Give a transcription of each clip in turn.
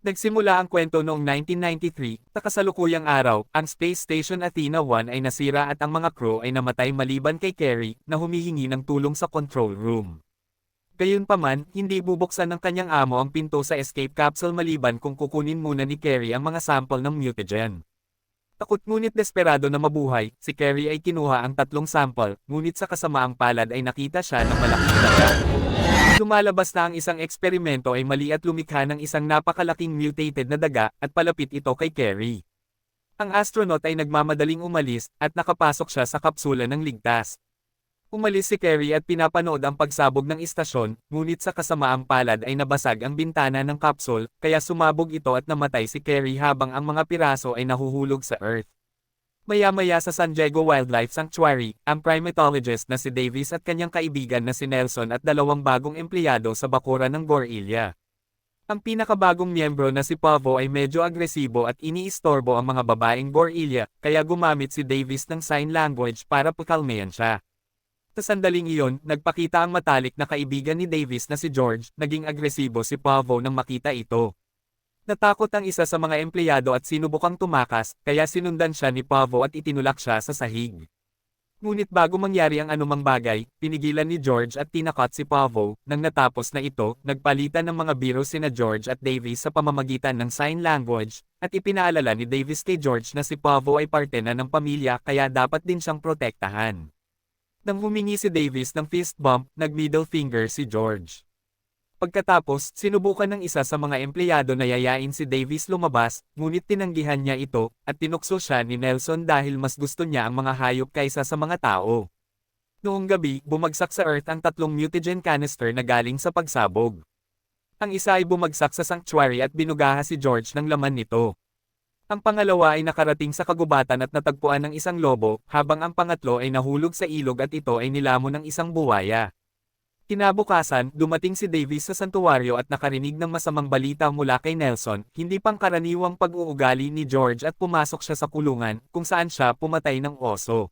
Nagsimula ang kwento noong 1993, sa kasalukuyang araw, ang Space Station Athena 1 ay nasira at ang mga crew ay namatay maliban kay Carrie, na humihingi ng tulong sa control room. Gayunpaman, hindi bubuksan ng kanyang amo ang pinto sa escape capsule maliban kung kukunin muna ni Carrie ang mga sample ng mutagen. Takot ngunit desperado na mabuhay, si Carrie ay kinuha ang 3 sample, ngunit sa kasamaang palad ay nakita siya ng malaking daga. Lumalabas na ang isang eksperimento ay mali at lumikha ng isang napakalaking mutated na daga at palapit ito kay Carrie. Ang astronaut ay nagmamadaling umalis at nakapasok siya sa kapsula ng ligtas. Umalis si Carrie at pinapanood ang pagsabog ng istasyon, ngunit sa kasamaang palad ay nabasag ang bintana ng kapsul, kaya sumabog ito at namatay si Carrie habang ang mga piraso ay nahuhulog sa Earth. Maya-maya sa San Diego Wildlife Sanctuary, ang primatologist na si Davis at kanyang kaibigan na si Nelson at 2 bagong empleyado sa bakuran ng Gorilla. Ang pinakabagong miyembro na si Pavo ay medyo agresibo at iniistorbo ang mga babaeng Gorilla, kaya gumamit si Davis ng sign language para pakalmayan siya. Sa sandaling iyon, nagpakita ang matalik na kaibigan ni Davis na si George, naging agresibo si Pavo nang makita ito. Natakot ang isa sa mga empleyado at sinubukang tumakas, kaya sinundan siya ni Pavo at itinulak siya sa sahig. Ngunit bago mangyari ang anumang bagay, pinigilan ni George at tinakot si Pavo. Nang natapos na ito, nagpalitan ng mga biro sina George at Davis sa pamamagitan ng sign language, at ipinaalala ni Davis kay George na si Pavo ay parte na ng pamilya kaya dapat din siyang protektahan. Nang humingi si Davis ng fist bump, nag-middle finger si George. Pagkatapos, sinubukan ng isa sa mga empleyado na yayain si Davis lumabas, ngunit tinanggihan niya ito, at tinukso siya ni Nelson dahil mas gusto niya ang mga hayop kaysa sa mga tao. Noong gabi, bumagsak sa Earth ang 3 mutagen canister na galing sa pagsabog. Ang isa ay bumagsak sa sanctuary at binugaha si George ng laman nito. Ang pangalawa ay nakarating sa kagubatan at natagpuan ng isang lobo, habang ang pangatlo ay nahulog sa ilog at ito ay nilamon ng isang buwaya. Kinabukasan, dumating si Davis sa santuwaryo at nakarinig ng masamang balita mula kay Nelson, hindi pangkaraniwang pag-uugali ni George at pumasok siya sa kulungan, kung saan siya pumatay ng oso.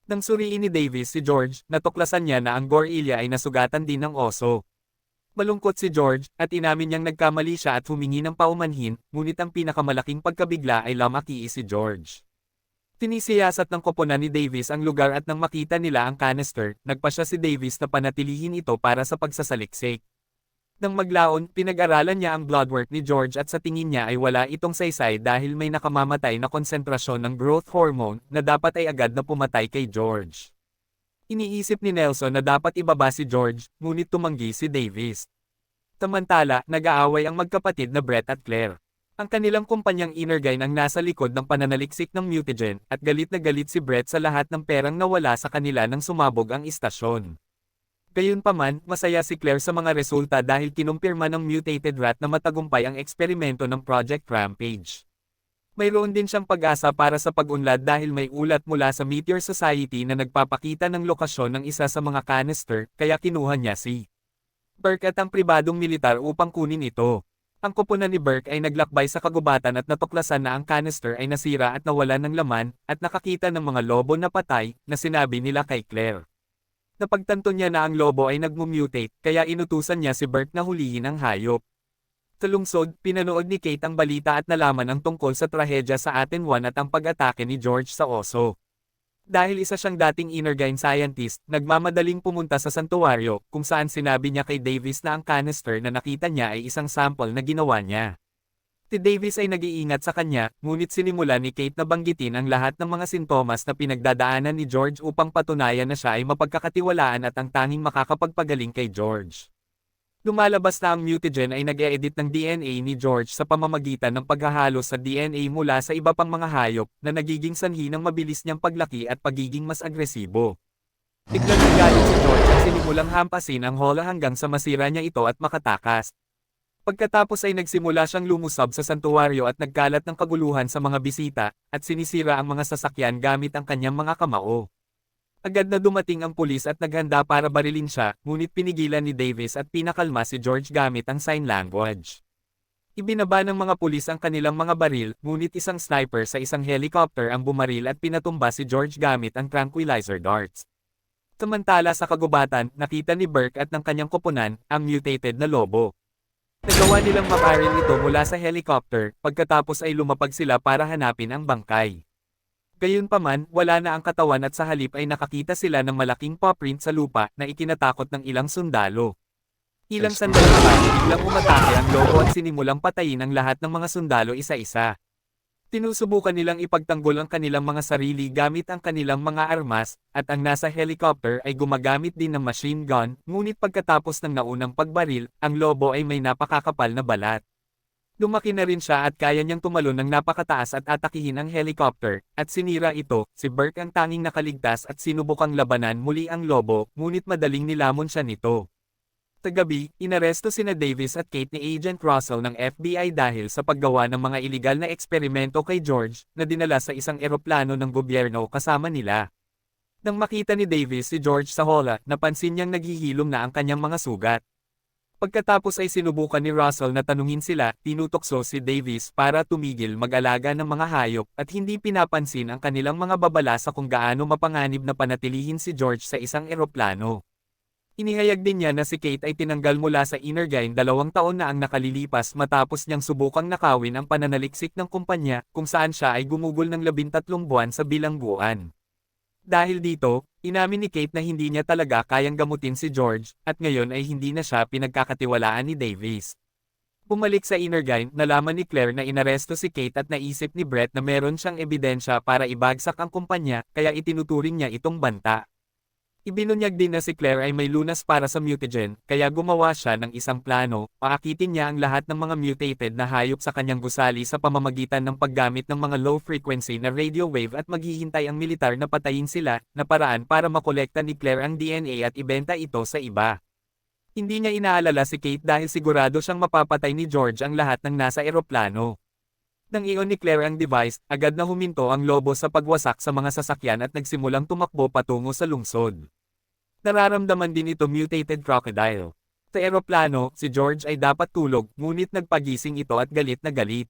Nang suriin ni Davis si George, natuklasan niya na ang Gorilla ay nasugatan din ng oso. Malungkot si George, at inamin niyang nagkamali siya at humingi ng paumanhin, ngunit ang pinakamalaking pagkabigla ay lumaki si George. Tinisiyasat ng koponan ni Davis ang lugar at nang makita nila ang canister, nagpasya si Davis na panatilihin ito para sa pagsasaliksik. Nang maglaon, pinag-aralan niya ang bloodwork ni George at sa tingin niya ay wala itong saysay dahil may nakamamatay na konsentrasyon ng growth hormone na dapat ay agad na pumatay kay George. Iniisip ni Nelson na dapat ibaba si George, ngunit tumanggi si Davis. Samantala, nag-aaway ang magkapatid na Brett at Claire. Ang kanilang kumpanyang Energyne ang nasa likod ng pananaliksik ng mutagen, at galit na galit si Brett sa lahat ng perang nawala sa kanila nang sumabog ang istasyon. Gayunpaman, masaya si Claire sa mga resulta dahil kinumpirma ng mutated rat na matagumpay ang eksperimento ng Project Rampage. Mayroon din siyang pag-asa para sa pag-unlad dahil may ulat mula sa Meteor Society na nagpapakita ng lokasyon ng isa sa mga canister, kaya kinuha niya si Burke at ang pribadong militar upang kunin ito. Ang koponan ni Burke ay naglakbay sa kagubatan at natuklasan na ang canister ay nasira at nawalan ng laman, at nakakita ng mga lobo na patay, na sinabi nila kay Claire. Napagtanto niya na ang lobo ay nagmutate, kaya inutusan niya si Burke na hulihin ang hayop. Sa lungsod, pinanood ni Kate ang balita at nalaman ang tungkol sa trahedya sa Aten 1 at ang pag-atake ni George sa oso. Dahil isa siyang dating Energyne scientist, nagmamadaling pumunta sa santuwaryo, kung saan sinabi niya kay Davis na ang canister na nakita niya ay isang sample na ginawa niya. Si Davis ay nag-iingat sa kanya, ngunit sinimula ni Kate na banggitin ang lahat ng mga sintomas na pinagdadaanan ni George upang patunayan na siya ay mapagkakatiwalaan at ang tanging makakapagpagaling kay George. Lumalabas na ang mutagen ay nag-e-edit ng DNA ni George sa pamamagitan ng paghahalo sa DNA mula sa iba pang mga hayop, na nagiging sanhi ng mabilis niyang paglaki at pagiging mas agresibo. Biglang nagalit si George at sinimulang hampasin ang hola hanggang sa masira niya ito at makatakas. Pagkatapos ay nagsimula siyang lumusab sa santuwaryo at nagkalat ng kaguluhan sa mga bisita, at sinisira ang mga sasakyan gamit ang kanyang mga kamao. Agad na dumating ang pulis at naghanda para barilin siya, ngunit pinigilan ni Davis at pinakalma si George gamit ang sign language. Ibinaba ng mga pulis ang kanilang mga baril, ngunit isang sniper sa isang helicopter ang bumaril at pinatumba si George gamit ang tranquilizer darts. Samantala sa kagubatan, nakita ni Burke at ng kanyang koponan, ang mutated na lobo. Nagawa nilang mabaril ito mula sa helicopter, pagkatapos ay lumapag sila para hanapin ang bangkay. Gayunpaman, wala na ang katawan at sa halip ay nakakita sila ng malaking paw print sa lupa na ikinatakot ng ilang sundalo. Ilang sandali pa, biglang umatake ang lobo at sinimulang patayin ang lahat ng mga sundalo isa-isa. Tinusubukan nilang ipagtanggol ang kanilang mga sarili gamit ang kanilang mga armas, at ang nasa helicopter ay gumagamit din ng machine gun, ngunit pagkatapos ng naunang pagbaril, ang lobo ay may napakakapal na balat. Lumaki na rin siya at kaya niyang tumalon ng napakataas at atakihin ang helicopter, at sinira ito. Si Burke ang tanging nakaligtas at sinubukang labanan muli ang lobo, ngunit madaling nilamon siya nito. Tagabi, inaresto sina Davis at Kate ni Agent Russell ng FBI dahil sa paggawa ng mga iligal na eksperimento kay George, na dinala sa isang eroplano ng gobyerno kasama nila. Nang makita ni Davis si George sa hola, napansin niyang naghihilom na ang kanyang mga sugat. Pagkatapos ay sinubukan ni Russell na tanungin sila, tinutokso si Davis para tumigil mag-alaga ng mga hayop at hindi pinapansin ang kanilang mga babala sa kung gaano mapanganib na panatilihin si George sa isang eroplano. Inihayag din niya na si Kate ay tinanggal mula sa Energyne 2 taon na ang nakalilipas matapos niyang subukang nakawin ang pananaliksik ng kumpanya, kung saan siya ay gumugol ng 13 buwan sa bilangguan. Dahil dito, inamin ni Kate na hindi niya talaga kayang gamutin si George, at ngayon ay hindi na siya pinagkakatiwalaan ni Davis. Bumalik sa Energyne, nalaman ni Claire na inaresto si Kate at naisip ni Brett na meron siyang ebidensya para ibagsak ang kumpanya, kaya itinuturing niya itong banta. Ibinunyag din na si Claire ay may lunas para sa mutagen, kaya gumawa siya ng isang plano, paakitin niya ang lahat ng mga mutated na hayop sa kanyang gusali sa pamamagitan ng paggamit ng mga low-frequency na radio wave at maghihintay ang militar na patayin sila, na paraan para makolekta ni Claire ang DNA at ibenta ito sa iba. Hindi niya inaalala si Kate dahil sigurado siyang mapapatay ni George ang lahat ng nasa eroplano. Nang iyon ni Claire ang device, agad na huminto ang lobo sa pagwasak sa mga sasakyan at nagsimulang tumakbo patungo sa lungsod. Nararamdaman din ito mutated crocodile. Sa eroplano, si George ay dapat tulog, ngunit nagpagising ito at galit na galit.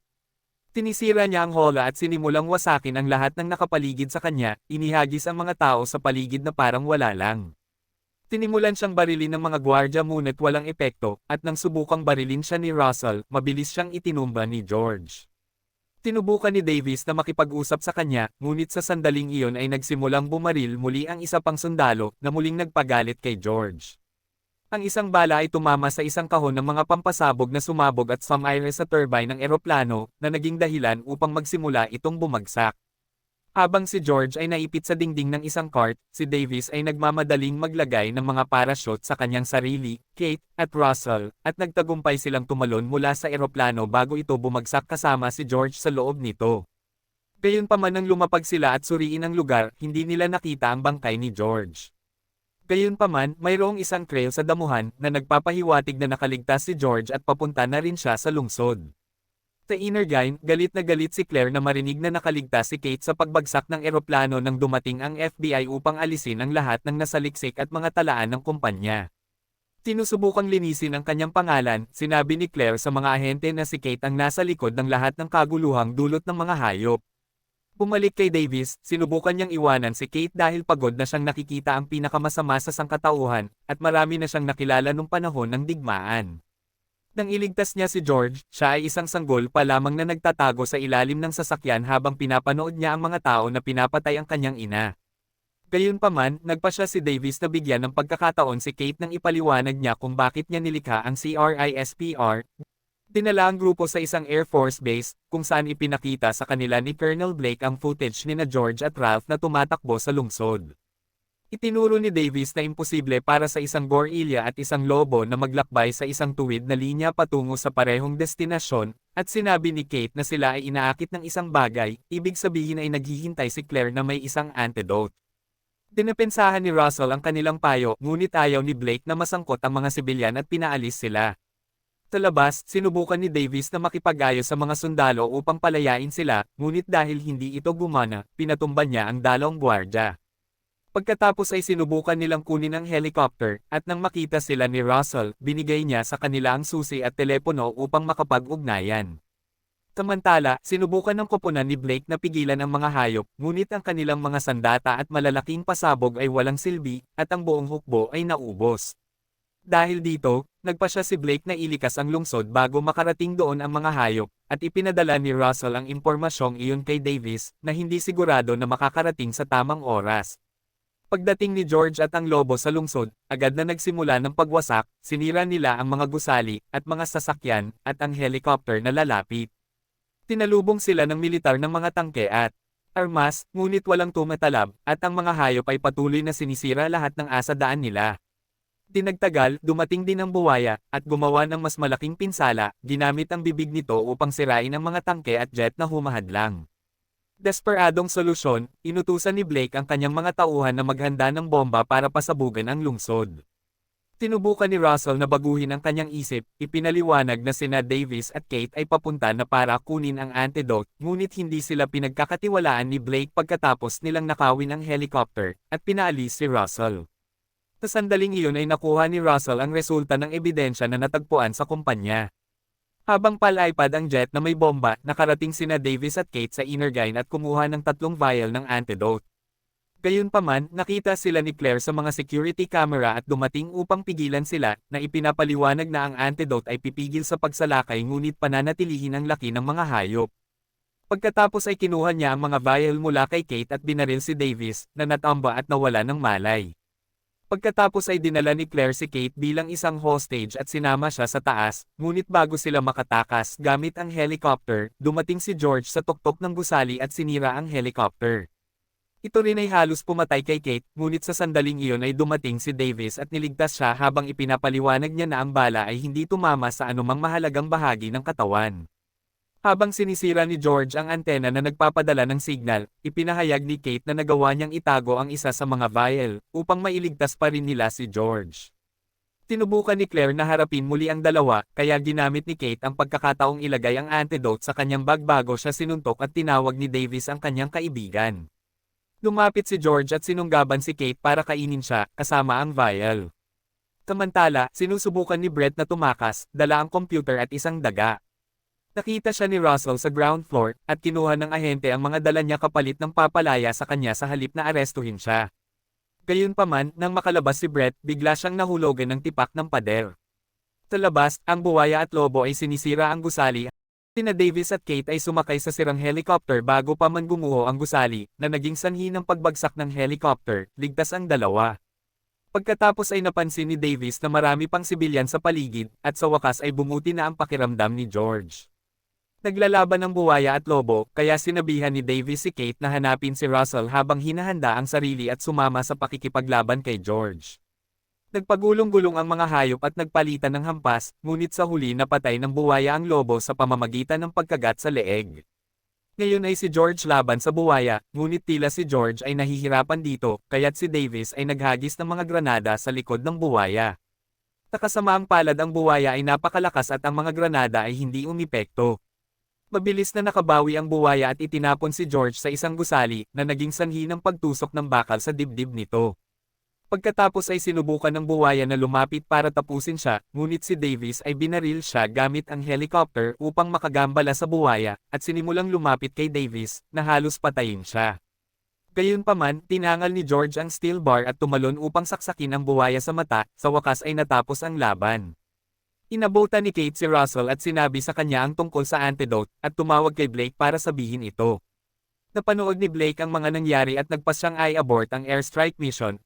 Tinisira niya ang hola at sinimulang wasakin ang lahat ng nakapaligid sa kanya, inihagis ang mga tao sa paligid na parang wala lang. Tinimulan siyang barilin ng mga gwardya ngunit walang epekto, at nang subukang barilin siya ni Russell, mabilis siyang itinumba ni George. Tinubukan ni Davis na makipag-usap sa kanya, ngunit sa sandaling iyon ay nagsimulang bumaril muli ang isa pang sundalo, na muling nagpagalit kay George. Ang isang bala ay tumama sa isang kahon ng mga pampasabog na sumabog at sumire sa turbine ng eroplano, na naging dahilan upang magsimula itong bumagsak. Habang si George ay naipit sa dingding ng isang cart, si Davis ay nagmamadaling maglagay ng mga parachute sa kanyang sarili, Kate, at Russell, at nagtagumpay silang tumalon mula sa eroplano bago ito bumagsak kasama si George sa loob nito. Gayunpaman nang lumapag sila at suriin ang lugar, hindi nila nakita ang bangkay ni George. Gayunpaman, mayroong isang trail sa damuhan na nagpapahiwatig na nakaligtas si George at papunta na rin siya sa lungsod. Sa Energyne, galit na galit si Claire na marinig na nakaligtas si Kate sa pagbagsak ng eroplano nang dumating ang FBI upang alisin ang lahat ng nasaliksik at mga talaan ng kumpanya. Tinusubukang linisin ang kanyang pangalan, sinabi ni Claire sa mga ahente na si Kate ang nasa likod ng lahat ng kaguluhang dulot ng mga hayop. Bumalik kay Davis, sinubukan niyang iwanan si Kate dahil pagod na siyang nakikita ang pinakamasama sa sangkatauhan, at marami na siyang nakilala nung panahon ng digmaan. Nang iligtas niya si George, siya ay isang sanggol pa lamang na nagtatago sa ilalim ng sasakyan habang pinapanood niya ang mga tao na pinapatay ang kanyang ina. Gayunpaman, nagpa siya si Davis na bigyan ng pagkakataon si Kate nang ipaliwanag niya kung bakit niya nilikha ang CRISPR. Dinala ang grupo sa isang Air Force base, kung saan ipinakita sa kanila ni Colonel Blake ang footage nina George at Ralph na tumatakbo sa lungsod. Itinuro ni Davis na imposible para sa isang gorilla at isang lobo na maglakbay sa isang tuwid na linya patungo sa parehong destinasyon, at sinabi ni Kate na sila ay inaakit ng isang bagay, ibig sabihin ay naghihintay si Claire na may isang antidote. Dinepensahan ni Russell ang kanilang payo, ngunit ayaw ni Blake na masangkot ang mga sibilyan at pinaalis sila. Sa labas, sinubukan ni Davis na makipag-ayos sa mga sundalo upang palayain sila, ngunit dahil hindi ito gumana, pinatumba niya ang dalawang gwardya. Pagkatapos ay sinubukan nilang kunin ang helicopter, at nang makita sila ni Russell, binigay niya sa kanila ang susi at telepono upang makapag-ugnayan. Samantala, sinubukan ng koponan ni Blake na pigilan ang mga hayop, ngunit ang kanilang mga sandata at malalaking pasabog ay walang silbi, at ang buong hukbo ay naubos. Dahil dito, nagpasya si Blake na ilikas ang lungsod bago makarating doon ang mga hayop, at ipinadala ni Russell ang impormasyong iyon kay Davis, na hindi sigurado na makakarating sa tamang oras. Pagdating ni George at ang lobo sa lungsod, agad na nagsimula ng pagwasak, sinira nila ang mga gusali, at mga sasakyan, at ang helicopter na lalapit. Tinalubong sila ng militar ng mga tangke at armas, ngunit walang tumatalab, at ang mga hayop ay patuloy na sinisira lahat ng asadaan nila. Dinagtagal, dumating din ang buwaya, at gumawa ng mas malaking pinsala, ginamit ang bibig nito upang sirain ang mga tangke at jet na humahadlang. Desperadong solusyon, inutusan ni Blake ang kanyang mga tauhan na maghanda ng bomba para pasabugan ang lungsod. Tinubukan ni Russell na baguhin ang kanyang isip, ipinaliwanag na sina Davis at Kate ay papunta na para kunin ang antidote, ngunit hindi sila pinagkakatiwalaan ni Blake pagkatapos nilang nakawin ang helicopter, at pinaalis si Russell. Sa sandaling iyon ay nakuha ni Russell ang resulta ng ebidensya na natagpuan sa kumpanya. Habang palipad ang jet na may bomba, nakarating sina Davis at Kate sa Energyne at kumuha ng 3 vial ng antidote. Gayunpaman, nakita sila ni Claire sa mga security camera at dumating upang pigilan sila, na ipinapaliwanag na ang antidote ay pipigil sa pagsalakay ngunit pananatilihin ang laki ng mga hayop. Pagkatapos ay kinuha niya ang mga vial mula kay Kate at binaril si Davis, na natamba at nawala ng malay. Pagkatapos ay dinala ni Claire si Kate bilang isang hostage at sinama siya sa taas, ngunit bago sila makatakas gamit ang helicopter, dumating si George sa tuktok ng gusali at sinira ang helicopter. Ito rin ay halos pumatay kay Kate, ngunit sa sandaling iyon ay dumating si Davis at niligtas siya habang ipinapaliwanag niya na ang bala ay hindi tumama sa anumang mahalagang bahagi ng katawan. Habang sinisira ni George ang antena na nagpapadala ng signal, ipinahayag ni Kate na nagawa niyang itago ang isa sa mga vial, upang mailigtas pa rin nila si George. Tinubukan ni Claire na harapin muli ang dalawa, kaya ginamit ni Kate ang pagkakataong ilagay ang antidote sa kanyang bag bago siya sinuntok at tinawag ni Davis ang kanyang kaibigan. Lumapit si George at sinunggaban si Kate para kainin siya, kasama ang vial. Samantala, sinusubukan ni Brett na tumakas, dala ang computer at isang daga. Nakita siya ni Russell sa ground floor, at kinuha ng ahente ang mga dala niya kapalit ng papalaya sa kanya sa halip na arestuhin siya. Gayunpaman, nang makalabas si Brett, bigla siyang nahulogan ng tipak ng pader. Sa labas, ang buwaya at lobo ay sinisira ang gusali. Sina Davis at Kate ay sumakay sa sirang helicopter bago pa man gumuho ang gusali, na naging sanhi ng pagbagsak ng helicopter, ligtas ang dalawa. Pagkatapos ay napansin ni Davis na marami pang sibilyan sa paligid, at sa wakas ay bumuti na ang pakiramdam ni George. Naglalaban ng buwaya at lobo, kaya sinabihan ni Davis si Kate na hanapin si Russell habang hinahanda ang sarili at sumama sa pakikipaglaban kay George. Nagpagulong-gulong ang mga hayop at nagpalitan ng hampas, ngunit sa huli napatay ng buwaya ang lobo sa pamamagitan ng pagkagat sa leeg. Ngayon ay si George laban sa buwaya, ngunit tila si George ay nahihirapan dito, kaya't si Davis ay naghagis ng mga granada sa likod ng buwaya. Sa kasamaang palad ang buwaya ay napakalakas at ang mga granada ay hindi umepekto. Mabilis na nakabawi ang buwaya at itinapon si George sa isang gusali, na naging sanhi ng pagtusok ng bakal sa dibdib nito. Pagkatapos ay sinubukan ng buwaya na lumapit para tapusin siya, ngunit si Davis ay binaril siya gamit ang helicopter upang makagambala sa buwaya, at sinimulang lumapit kay Davis, na halos patayin siya. Gayunpaman, tinangal ni George ang steel bar at tumalon upang saksakin ang buwaya sa mata, sa wakas ay natapos ang laban. Inabutan ni Kate si Russell at sinabi sa kanya ang tungkol sa antidote, at tumawag kay Blake para sabihin ito. Napanood ni Blake ang mga nangyari at nagpasyang i-abort ang airstrike mission.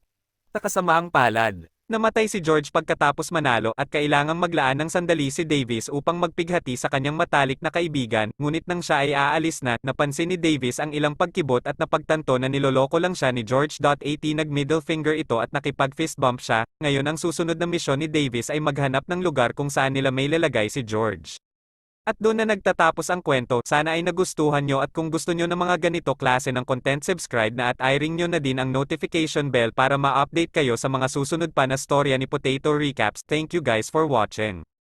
Sa kasamaang palad, namatay si George pagkatapos manalo at kailangang maglaan ng sandali si Davis upang magpighati sa kanyang matalik na kaibigan, ngunit nang siya ay aalis na, napansin ni Davis ang ilang pagkibot at napagtanto na niloloko lang siya ni George. Nag-middle finger ito at nakipag-fist bump siya. Ngayon ang susunod na misyon ni Davis ay maghanap ng lugar kung saan nila may lalagay si George. At doon na nagtatapos ang kwento. Sana ay nagustuhan nyo, at kung gusto nyo ng mga ganito klase ng content, subscribe na at i-ring nyo na din ang notification bell para ma-update kayo sa mga susunod pa na storya ni Potato Recaps. Thank you guys for watching.